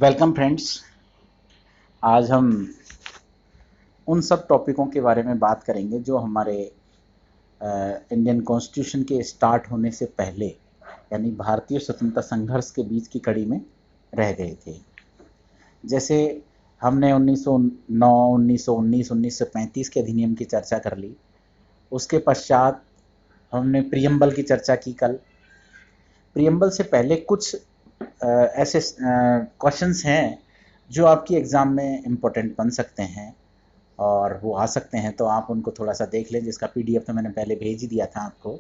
Welcome friends. आज हम उन सब टॉपिकों के बारे में बात करेंगे जो हमारे इंडियन कॉन्स्टिट्यूशन के स्टार्ट होने से पहले यानी भारतीय स्वतंत्रता संघर्ष के बीच की कड़ी में रह गए थे। जैसे हमने 1909, 1919, 1935 के अधिनियम की चर्चा कर ली। उसके पश्चात हमने प्रियम्बल की चर्चा की कल। प्रियम्बल से पहले कुछ ऐसे क्वेश्चंस हैं जो आपकी एग्ज़ाम में इम्पोर्टेंट बन सकते हैं और वो आ सकते हैं, तो आप उनको थोड़ा सा देख लें, जिसका पीडीएफ तो मैंने पहले भेज ही दिया था आपको।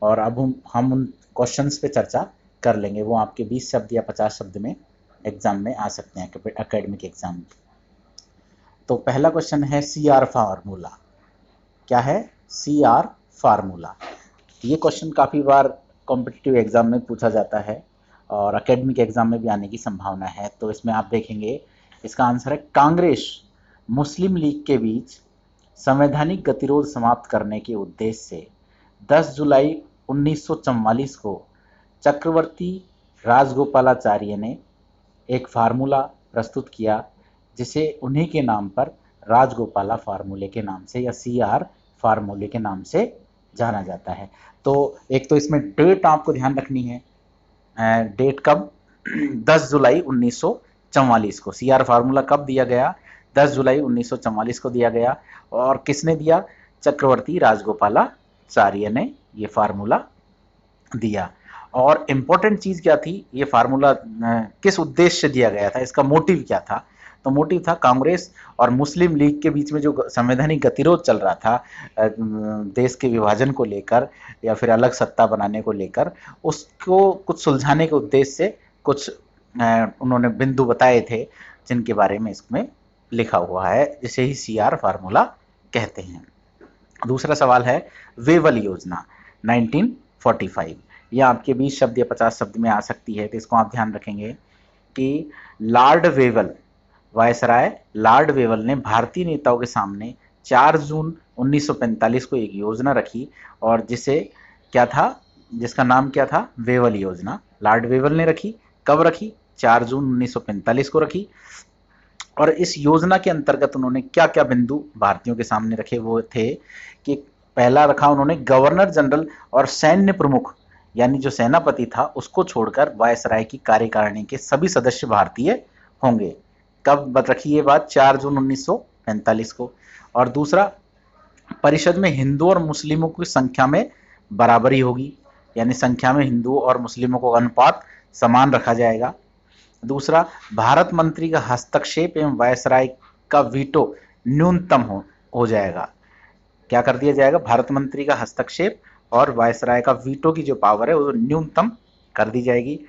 और अब हम उन क्वेश्चंस पे चर्चा कर लेंगे। वो आपके 20 शब्द या 50 शब्द में एग्ज़ाम में आ सकते हैं, एकेडमिक एग्ज़ाम में। तो पहला क्वेश्चन है सी आर फार्मूला। क्या है सी आर फार्मूला? ये क्वेश्चन काफ़ी बार कॉम्पिटिटिव एग्ज़ाम में पूछा जाता है और एकेडमिक एग्ज़ाम में भी आने की संभावना है। तो इसमें आप देखेंगे, इसका आंसर है कांग्रेस मुस्लिम लीग के बीच संवैधानिक गतिरोध समाप्त करने के उद्देश्य से 10 जुलाई 1944 को चक्रवर्ती राजगोपालाचार्य ने एक फार्मूला प्रस्तुत किया, जिसे उन्हीं के नाम पर राजगोपाला फार्मूले के नाम से या सी आर फार्मूले के नाम से जाना जाता है। तो एक तो इसमें डेट आपको ध्यान रखनी है। डेट कब? 10 जुलाई 1944 को। सी आर फार्मूला कब दिया गया? 10 जुलाई 1944 को दिया गया। और किसने दिया? चक्रवर्ती राजगोपालाचार्य ने ये फार्मूला दिया। और इम्पोर्टेंट चीज़ क्या थी? ये फार्मूला किस उद्देश्य से दिया गया था, इसका मोटिव क्या था? तो मोटिव था कांग्रेस और मुस्लिम लीग के बीच में जो संवैधानिक गतिरोध चल रहा था देश के विभाजन को लेकर या फिर अलग सत्ता बनाने को लेकर, उसको कुछ सुलझाने के उद्देश्य से कुछ उन्होंने बिंदु बताए थे, जिनके बारे में इसमें लिखा हुआ है, जिसे ही सी आर फार्मूला कहते हैं। दूसरा सवाल है वेवल योजना 1945। यह आपके 20 शब्द या 50 शब्द में आ सकती है, तो इसको आप ध्यान रखेंगे कि Lord Wavell, viceroy Lord Wavell ने भारतीय नेताओं के सामने 4 जून 1945 को एक योजना रखी और जिसे क्या था, जिसका नाम क्या था? वेवल योजना। लॉर्ड वेवल ने रखी। कब रखी? 4 जून 1945 को रखी। और इस योजना के अंतर्गत उन्होंने क्या क्या बिंदु भारतीयों के सामने रखे? वो थे कि पहला रखा उन्होंने गवर्नर जनरल और सैन्य प्रमुख यानी जो सेनापति था उसको छोड़कर वायसराय की कार्यकारिणी के सभी सदस्य भारतीय होंगे। कब रखी ये बात? 4 जून 1945 को। और दूसरा, परिषद में हिंदू और मुस्लिमों की संख्या में बराबरी होगी, यानी संख्या में हिंदुओं और मुस्लिमों को अनुपात समान रखा जाएगा। दूसरा, भारत मंत्री का हस्तक्षेप एवं वायसराय का वीटो न्यूनतम हो जाएगा। क्या कर दिया जाएगा? भारत मंत्री का हस्तक्षेप और वायसराय का वीटो की जो पावर है वो न्यूनतम कर दी जाएगी।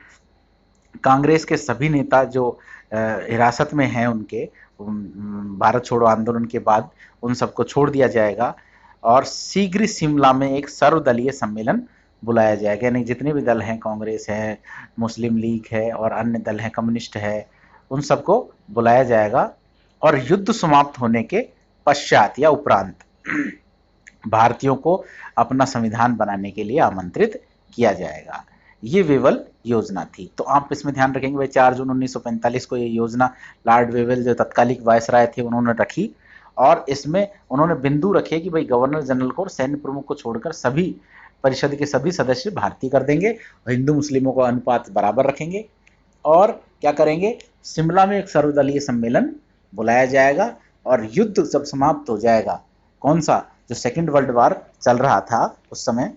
कांग्रेस के सभी नेता जो हिरासत में हैं उनके भारत छोड़ो आंदोलन के बाद उन सबको छोड़ दिया जाएगा और शीघ्र शिमला में एक सर्वदलीय सम्मेलन बुलाया जाएगा, यानी जितने भी दल हैं, कांग्रेस है, मुस्लिम लीग है और अन्य दल हैं, कम्युनिस्ट है, उन सबको बुलाया जाएगा और युद्ध समाप्त होने के पश्चात या उपरांत भारतीयों को अपना संविधान बनाने के लिए आमंत्रित किया जाएगा। ये वेवल योजना थी। तो आप इसमें ध्यान रखेंगे भाई, 4 जून 1945 को ये योजना लॉर्ड वेवल जो तत्कालिक वायसराय थे उन्होंने रखी और इसमें उन्होंने बिंदु रखे कि भाई गवर्नर जनरल को और सैन्य प्रमुख को छोड़कर सभी परिषद के सभी सदस्य भारतीय कर देंगे और हिंदू मुस्लिमों का अनुपात बराबर रखेंगे और क्या करेंगे? शिमला में एक सर्वदलीय सम्मेलन बुलाया जाएगा और युद्ध जब समाप्त हो जाएगा, कौन सा? जो सेकेंड वर्ल्ड वॉर चल रहा था उस समय,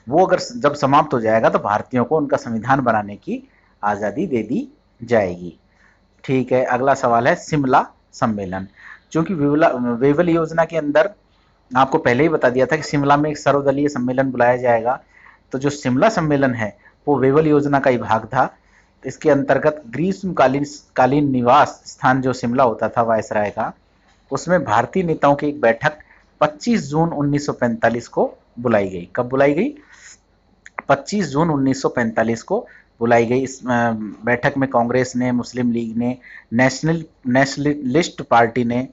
वो अगर जब समाप्त हो जाएगा तो भारतीयों को उनका संविधान बनाने की आज़ादी दे दी जाएगी। ठीक है, अगला सवाल है शिमला सम्मेलन। क्योंकि वेवल योजना के अंदर आपको पहले ही बता दिया था कि शिमला में एक सर्वदलीय सम्मेलन बुलाया जाएगा, तो जो शिमला सम्मेलन है वो वेवल योजना का ही भाग था। इसके अंतर्गत ग्रीष्मकालीन निवास स्थान जो शिमला होता था वायसराय का, उसमें भारतीय नेताओं की एक बैठक 25 जून 1945 को बुलाई गई। कब बुलाई गई? 25 जून 1945 को बुलाई गई। इस बैठक में कांग्रेस ने, मुस्लिम लीग ने, नेशनलिस्ट पार्टी ने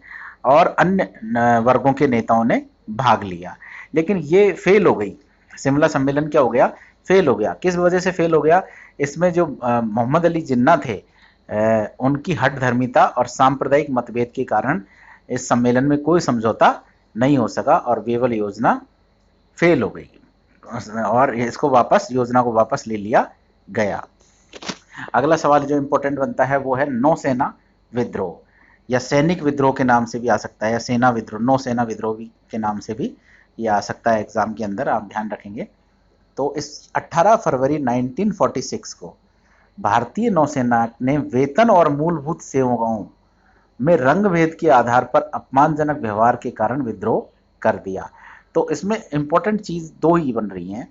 और अन्य वर्गों के नेताओं ने भाग लिया, लेकिन ये फेल हो गई। शिमला सम्मेलन क्या हो गया? फेल हो गया। किस वजह से फेल हो गया? इसमें जो मोहम्मद अली जिन्ना थे, उनकी हठधर्मिता और सांप्रदायिक मतभेद के कारण इस सम्मेलन में कोई समझौता नहीं हो सका और वेवल योजना फेल हो गई और इसको वापस योजना को वापस ले लिया गया। अगला सवाल जो इंपॉर्टेंट बनता है वो है नौसेना विद्रोह या सैनिक विद्रोह के नाम से भी आ सकता है, या सेना विद्रोह, नौसेना विद्रोह भी के नाम से भी ये आ सकता है एग्जाम के अंदर, आप ध्यान रखेंगे। तो इस 18 फरवरी 1946 को भारतीय नौसेना ने वेतन और मूलभूत सेवाओं में रंग भेद के आधार पर अपमानजनक व्यवहार के कारण विद्रोह कर दिया। तो इसमें इंपॉर्टेंट चीज दो ही बन रही हैं।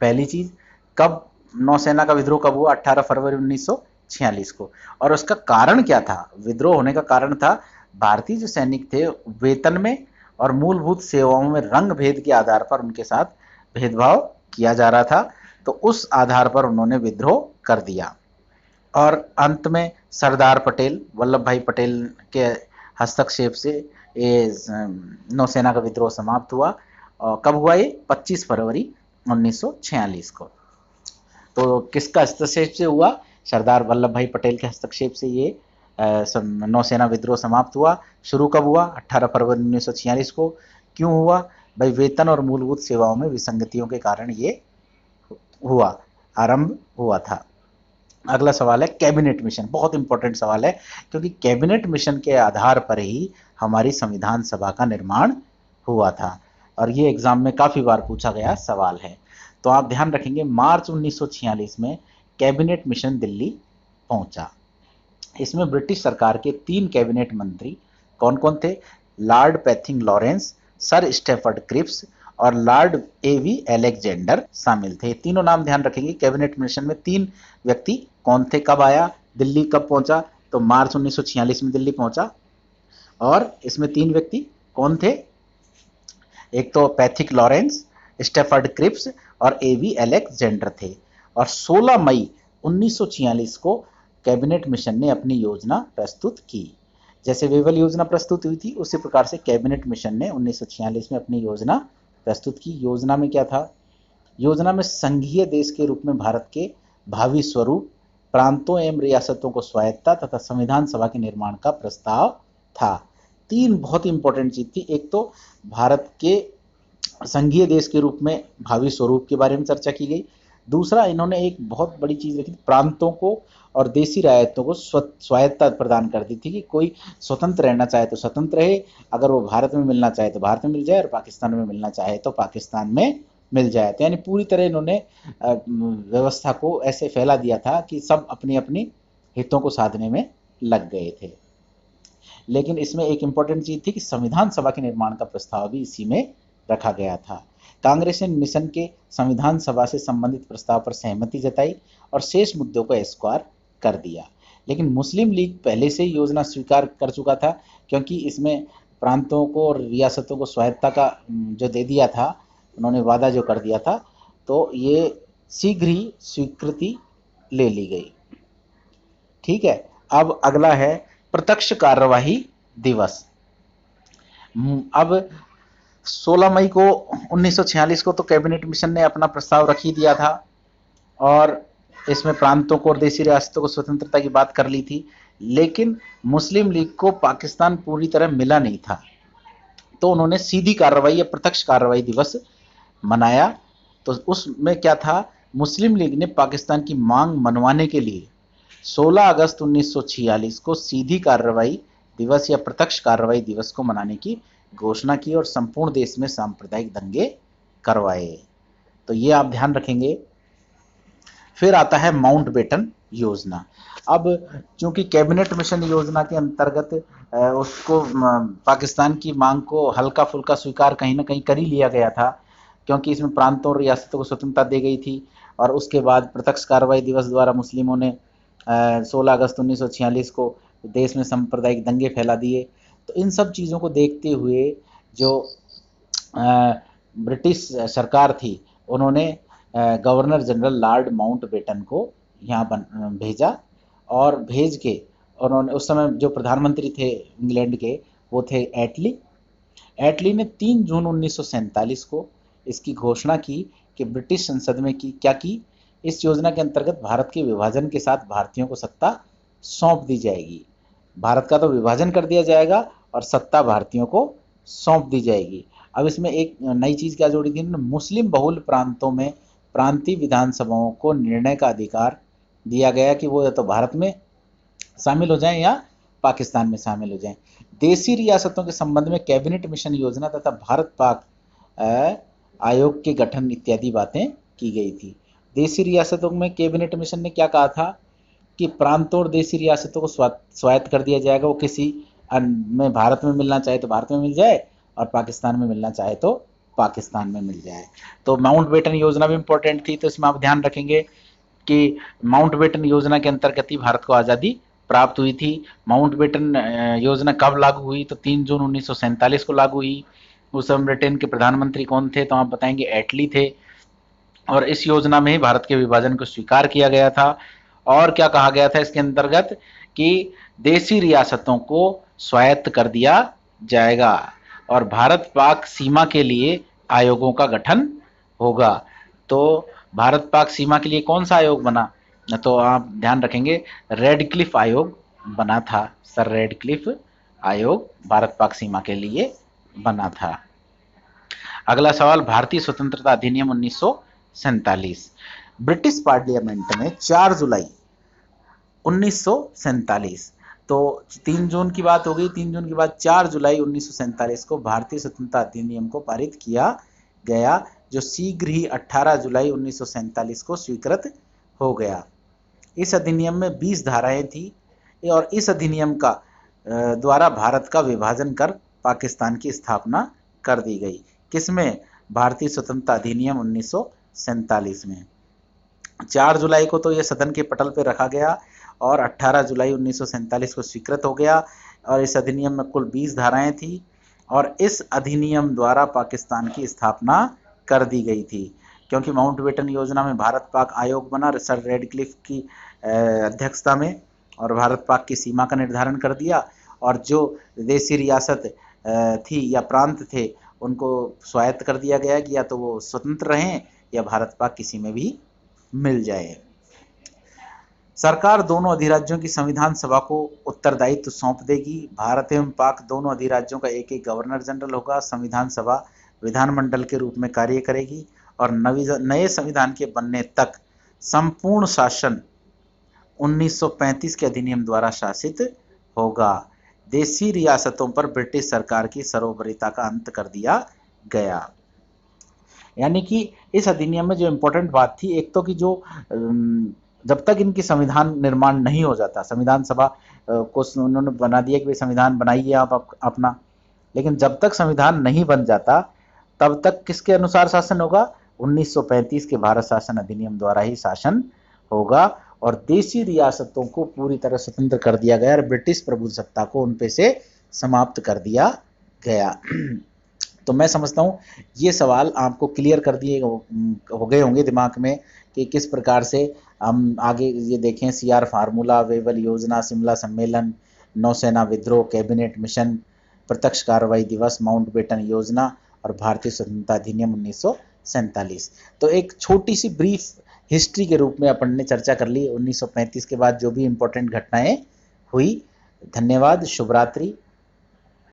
पहली चीज, कब नौसेना का विद्रोह कब हुआ? 18 फरवरी 1946 को। और उसका कारण क्या था? विद्रोह होने का कारण था भारतीय जो सैनिक थे वेतन में और मूलभूत सेवाओं में रंग भेद के आधार पर उनके साथ भेदभाव किया जा रहा था, तो उस आधार पर उन्होंने विद्रोह कर दिया। और अंत में सरदार पटेल, वल्लभ भाई पटेल के हस्तक्षेप से ये नौसेना का विद्रोह समाप्त हुआ। और कब हुआ ये? 25 फरवरी 1946 को। तो किसका हस्तक्षेप से हुआ? सरदार वल्लभ भाई पटेल के हस्तक्षेप से ये नौसेना विद्रोह समाप्त हुआ। शुरू कब हुआ? 18 फरवरी 1946 को। क्यों हुआ? भाई वेतन और मूलभूत सेवाओं में विसंगतियों के कारण ये हुआ, आरंभ हुआ था। अगला सवाल है कैबिनेट मिशन। बहुत इंपॉर्टेंट सवाल है क्योंकि कैबिनेट मिशन के आधार पर ही हमारी संविधान सभा का निर्माण हुआ था और ये एग्जाम में काफी बार पूछा गया सवाल है। तो आप ध्यान रखेंगे मार्च 1946 में कैबिनेट मिशन दिल्ली पहुंचा। इसमें ब्रिटिश सरकार के 3 कैबिनेट मंत्री कौन कौन थे? Lord Pethick Lawrence, sir Stafford Cripps और लॉर्ड एवी अलेक्जेंडर शामिल थे। तीनों नाम ध्यान रखेंगे। कैबिनेट मिशन में 3 व्यक्ति कौन थे? कब आया दिल्ली, कब पहुंचा? तो मार्च 1946 में दिल्ली पहुंचा। और इसमें 3 व्यक्ति कौन थे? एक तो पैथिक लॉरेंस, स्टेफर्ड क्रिप्स और एवी अलेक्जेंडर थे। और 16 मई 1946 को कैबिनेट मिशन ने अपनी योजना प्रस्तुत की। जैसे वेवल योजना प्रस्तुत हुई थी उसी प्रकार से कैबिनेट मिशन ने 1946 में अपनी योजना प्रस्तुत की। योजना में क्या था? योजना में संघीय देश के रूप में भारत के भावी स्वरूप, प्रांतों एवं रियासतों को स्वायत्ता तथा संविधान सभा के निर्माण का प्रस्ताव था। 3 बहुत इंपॉर्टेंट चीज थी। एक तो भारत के संघीय देश के रूप में भावी स्वरूप के बारे में चर्चा की गई। दूसरा, इन्होंने एक बहुत बड़ी चीज रखी, प्रांतों को और देशी रियासतों को स्वायत्ता प्रदान कर दी थी कि कोई स्वतंत्र रहना चाहे तो स्वतंत्र रहे, अगर वो भारत में मिलना चाहे तो भारत में मिल जाए और पाकिस्तान में मिलना चाहे तो पाकिस्तान में मिल जाए। तो यानी पूरी तरह इन्होंने व्यवस्था को ऐसे फैला दिया था कि सब अपनी अपनी हितों को साधने में लग गए थे। लेकिन इसमें एक इंपॉर्टेंट चीज थी कि संविधान सभा के निर्माण का प्रस्ताव भी इसी में रखा गया था। कांग्रेस ने मिशन के संविधान सभा से संबंधित प्रस्ताव पर सहमति जताई और शेष मुद्दों को स्वीकार कर दिया। लेकिन मुस्लिम लीग पहले से ही योजना स्वीकार कर चुका था क्योंकि इसमें प्रांतों को और रियासतों को स्वायत्ता का जो दे दिया था, उन्होंने वादा जो कर दिया था, तो ये शीघ्र ही स्वीकृति ले ली गई। ठीक है। अब अगला है प्रत्यक्ष कार्यवाही दिवस। अब 16 मई को 1946 को तो कैबिनेट मिशन ने अपना प्रस्ताव रख ही दिया था और इसमें प्रांतों को और देशी रियासतों को स्वतंत्रता की बात कर ली थी। लेकिन मुस्लिम लीग को पाकिस्तान पूरी तरह मिला नहीं था, तो उन्होंने सीधी कार्रवाई या प्रत्यक्ष कार्रवाई दिवस मनाया। तो उसमें क्या था? मुस्लिम लीग ने पाकिस्तान की मांग मनवाने के लिए 16 अगस्त 1946 को सीधी कार्रवाई दिवस या प्रत्यक्ष कार्रवाई दिवस को मनाने की घोषणा की और संपूर्ण देश में सांप्रदायिक दंगे करवाए। तो ये आप ध्यान रखेंगे। फिर आता है माउंटबेटन योजना। अब चूंकि कैबिनेट मिशन योजना के अंतर्गत उसको पाकिस्तान की मांग को हल्का फुल्का स्वीकार कहीं ना कहीं कर ही लिया गया था क्योंकि इसमें प्रांतों और रियासतों को स्वतंत्रता दी गई थी। और उसके बाद प्रत्यक्ष कार्रवाई दिवस द्वारा मुस्लिमों ने 16 अगस्त 1946 को देश में सांप्रदायिक दंगे फैला दिए। तो इन सब चीज़ों को देखते हुए जो ब्रिटिश सरकार थी उन्होंने गवर्नर जनरल लॉर्ड माउंटबेटन को यहाँ भेजा और भेज के उन्होंने, उस समय जो प्रधानमंत्री थे इंग्लैंड के वो थे एटली। एटली ने 3 जून 1947 को इसकी घोषणा की कि ब्रिटिश संसद में क्या की, इस योजना के अंतर्गत भारत के विभाजन के साथ भारतीयों को सत्ता सौंप दी जाएगी। भारत का तो विभाजन कर दिया जाएगा और सत्ता भारतीयों को सौंप दी जाएगी। अब इसमें एक नई चीज क्या जोड़ी थी, मुस्लिम बहुल प्रांतों में प्रांतीय विधानसभाओं को निर्णय का अधिकार दिया गया कि वो या तो भारत में शामिल हो जाएं या पाकिस्तान में शामिल हो जाएं। देशी रियासतों के संबंध में कैबिनेट मिशन योजना तथा भारत पाक आयोग के गठन इत्यादि बातें की गई थी। देशी रियासतों में कैबिनेट मिशन ने क्या कहा था कि प्रांतों और देशी रियासतों को स्वायत्त कर दिया जाएगा। वो किसी में भारत में मिलना चाहे तो भारत में मिल जाए और पाकिस्तान में मिलना चाहे तो पाकिस्तान में मिल जाए। तो माउंटबेटन योजना भी इंपॉर्टेंट थी, तो इसमें आप ध्यान रखेंगे कि माउंटबेटन योजना के अंतर्गत ही भारत को आज़ादी प्राप्त हुई थी। माउंटबेटन योजना कब लागू हुई, तो 3 जून 1947 को लागू हुई। उस समय ब्रिटेन के प्रधानमंत्री कौन थे, तो आप बताएंगे एटली थे। और इस योजना में ही भारत के विभाजन को स्वीकार किया गया था। और क्या कहा गया था इसके अंतर्गत कि देशी रियासतों को स्वायत्त कर दिया जाएगा और भारत पाक सीमा के लिए आयोगों का गठन होगा। तो भारत पाक सीमा के लिए कौन सा आयोग बना, तो आप ध्यान रखेंगे रेडक्लिफ आयोग बना था। सर रेडक्लिफ आयोग भारत पाक सीमा के लिए बना था। अगला सवाल, भारतीय स्वतंत्रता अधिनियम 1947। ब्रिटिश पार्लियामेंट में 4 जुलाई 1947, तो 3 जून की बात हो गई, 3 जून के बाद 4 जुलाई 1947 को भारतीय स्वतंत्रता अधिनियम को पारित किया गया, जो शीघ्र ही 18 जुलाई 1947 को स्वीकृत हो गया। इस अधिनियम में 20 धाराएं थी और इस अधिनियम का द्वारा भारत का विभाजन कर पाकिस्तान की स्थापना कर दी गई। किसमें, भारतीय स्वतंत्रता अधिनियम 1947 में। 4 जुलाई को तो यह सदन के पटल पर रखा गया और 18 जुलाई 1947 को स्वीकृत हो गया। और इस अधिनियम में कुल 20 धाराएं थी और इस अधिनियम द्वारा पाकिस्तान की स्थापना कर दी गई थी। क्योंकि माउंटबेटन योजना में भारत पाक आयोग बना सर रेडक्लिफ की अध्यक्षता में, और भारत पाक की सीमा का निर्धारण कर दिया और जो देशी रियासत थी या प्रांत थे उनको स्वायत्त कर दिया गया कि या तो वो स्वतंत्र रहें या भारत पाक किसी में भी मिल जाए। सरकार दोनों अधिराज्यों की संविधान सभा को उत्तरदायित्व सौंप देगी। भारत एवं पाक दोनों अधिराज्यों का एक एक गवर्नर जनरल होगा। संविधान सभा विधानमंडल के रूप में कार्य करेगी और नए संविधान के बनने तक संपूर्ण शासन 1935 के अधिनियम द्वारा शासित होगा। देशी रियासतों पर ब्रिटिश सरकार की सर्वोपरिता का अंत कर दिया गया। यानी कि इस अधिनियम में जो इम्पोर्टेंट बात थी, एक तो कि जो जब तक इनकी संविधान निर्माण नहीं हो जाता, संविधान सभा को उन्होंने बना दिया कि भाई संविधान बनाइए आप अपना, लेकिन जब तक संविधान नहीं बन जाता तब तक किसके अनुसार शासन होगा, 1935 के भारत शासन अधिनियम द्वारा ही शासन होगा। और देशी रियासतों को पूरी तरह स्वतंत्र कर दिया गया और ब्रिटिश प्रभुसत्ता को उन पे से समाप्त कर दिया गया। तो मैं समझता हूँ ये सवाल आपको क्लियर कर दिए हो गए होंगे दिमाग में कि किस प्रकार से हम आगे ये देखें। CR फार्मूला, वेवल योजना, शिमला सम्मेलन, नौसेना विद्रोह, कैबिनेट मिशन, प्रत्यक्ष कार्रवाई दिवस, माउंटबेटन योजना और भारतीय स्वतंत्रता अधिनियम 1947। तो एक छोटी सी ब्रीफ हिस्ट्री के रूप में अपन ने चर्चा कर ली 1935 के बाद जो भी इम्पोर्टेंट घटनाएं हुई। धन्यवाद, शुभ रात्रि।